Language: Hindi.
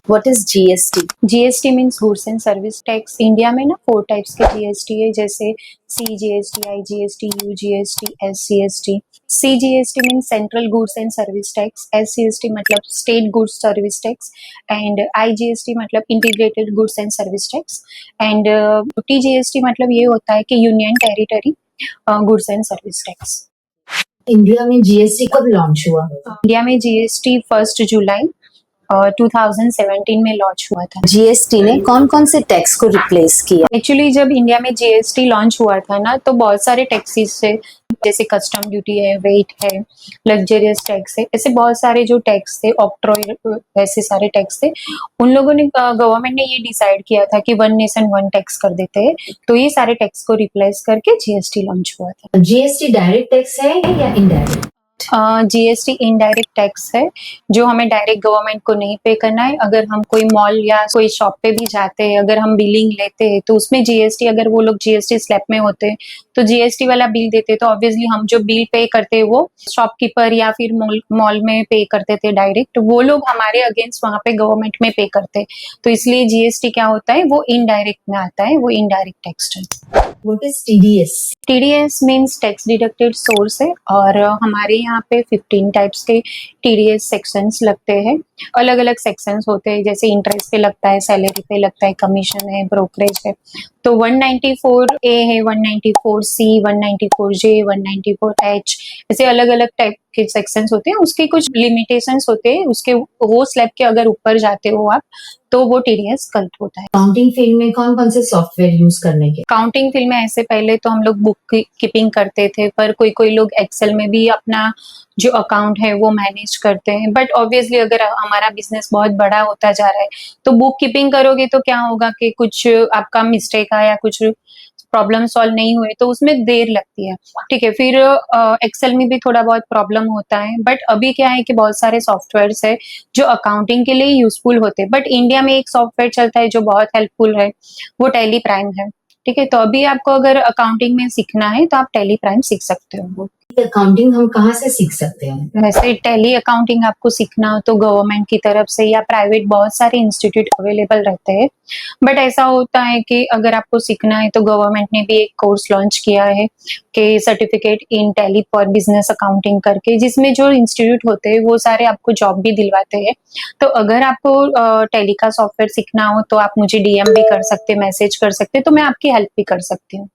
What is GST? GST means goods and service tax. India में ना 4 टाइप्स के जीएसटी है, जैसे CGST, IGST, UGST, SGST. CGST means central goods and service tax, SGST मतलब state goods service tax, and IGST मतलब integrated goods and service tax, and TGST मतलब ये होता है कि union territory goods and service tax. India में जीएसटी कब लॉन्च हुआ? इंडिया में जीएसटी 1 जुलाई 2017 में लॉन्च हुआ था। जीएसटी ने कौन कौन से टैक्स को रिप्लेस किया? एक्चुअली जब इंडिया में जीएसटी लॉन्च हुआ था ना, तो बहुत सारे टैक्सेस थे, जैसे कस्टम ड्यूटी है, वेट है, लग्जरियस टैक्स है, ऐसे बहुत सारे जो टैक्स थे, ऑक्ट्रॉय, ऐसे सारे टैक्स थे। उन लोगों ने, गवर्नमेंट ने ये डिसाइड किया था कि वन नेशन वन टैक्स कर देते हैं, तो ये सारे टैक्स को रिप्लेस करके जीएसटी लॉन्च हुआ था। जीएसटी डायरेक्ट टैक्स है या इनडायरेक्ट? जीएसटी इनडायरेक्ट टैक्स है, जो हमें डायरेक्ट गवर्नमेंट को नहीं पे करना है। अगर हम कोई मॉल या कोई शॉप पे भी जाते हैं, अगर हम बिलिंग लेते हैं, तो उसमें जीएसटी, अगर वो लोग जीएसटी स्लैब में होते हैं तो जीएसटी वाला बिल देते, तो ऑब्वियसली हम जो बिल पे करते हैं वो शॉपकीपर या फिर मॉल में पे करते थे डायरेक्ट, वो लोग हमारे अगेंस्ट वहां पे गवर्नमेंट में पे करते हैं। तो इसलिए जीएसटी क्या होता है, वो इनडायरेक्ट में आता है, वो इनडायरेक्ट टैक्स है। What is TDS? TDS means tax deducted source है, और हमारे यहाँ पे 15 टाइप्स के टीडीएस सेक्शंस लगते हैं। अलग अलग सेक्शंस होते हैं, जैसे इंटरेस्ट पे लगता है, सैलरी पे लगता है, कमीशन है, ब्रोकरेज है। तो 194A है, 194C, 194J, 194H, ऐसे अलग अलग टाइप के सेक्शंस होते हैं। उसके कुछ लिमिटेशंस होते हैं, उसके वो स्लैब के अगर ऊपर जाते हो आप, तो वो टीडीएस कट होता है। अकाउंटिंग फील्ड में कौन कौन से सॉफ्टवेयर यूज करने के? अकाउंटिंग फील्ड में ऐसे पहले तो हम लोग बुक कीपिंग करते थे, पर कोई कोई लोग एक्सेल में भी अपना जो अकाउंट है वो मैनेज करते हैं। बट ऑब्वियसली अगर हमारा बिजनेस बहुत बड़ा होता जा रहा है, तो बुक कीपिंग करोगे तो क्या होगा कि कुछ आपका मिस्टेक आया, कुछ प्रॉब्लम सॉल्व नहीं हुए, तो उसमें देर लगती है। ठीक है, फिर एक्सेल में भी थोड़ा बहुत प्रॉब्लम होता है। बट अभी क्या है कि बहुत सारे सॉफ्टवेयर्स है जो अकाउंटिंग के लिए यूजफुल होते हैं। बट इंडिया में एक सॉफ्टवेयर चलता है जो बहुत हेल्पफुल है, वो टैली प्राइम है। ठीक है, तो अभी आपको अगर अकाउंटिंग में सीखना है तो आप टैली प्राइम सीख सकते हो। अकाउंटिंग हम कहाँ से सीख सकते हैं? वैसे टैली अकाउंटिंग आपको सीखना हो तो गवर्नमेंट की तरफ से या प्राइवेट बहुत सारे इंस्टीट्यूट अवेलेबल रहते हैं। बट ऐसा होता है कि अगर आपको सीखना है तो गवर्नमेंट ने भी एक कोर्स लॉन्च किया है कि certificate in tally for business accounting करके, जिसमें जो इंस्टीट्यूट होते हैं वो सारे आपको जॉब भी दिलवाते हैं। तो अगर आपको टैली का सॉफ्टवेयर सीखना हो तो आप मुझे डीएम भी कर सकते, मैसेज कर सकते, तो मैं आपकी हेल्प भी कर सकती हूँ।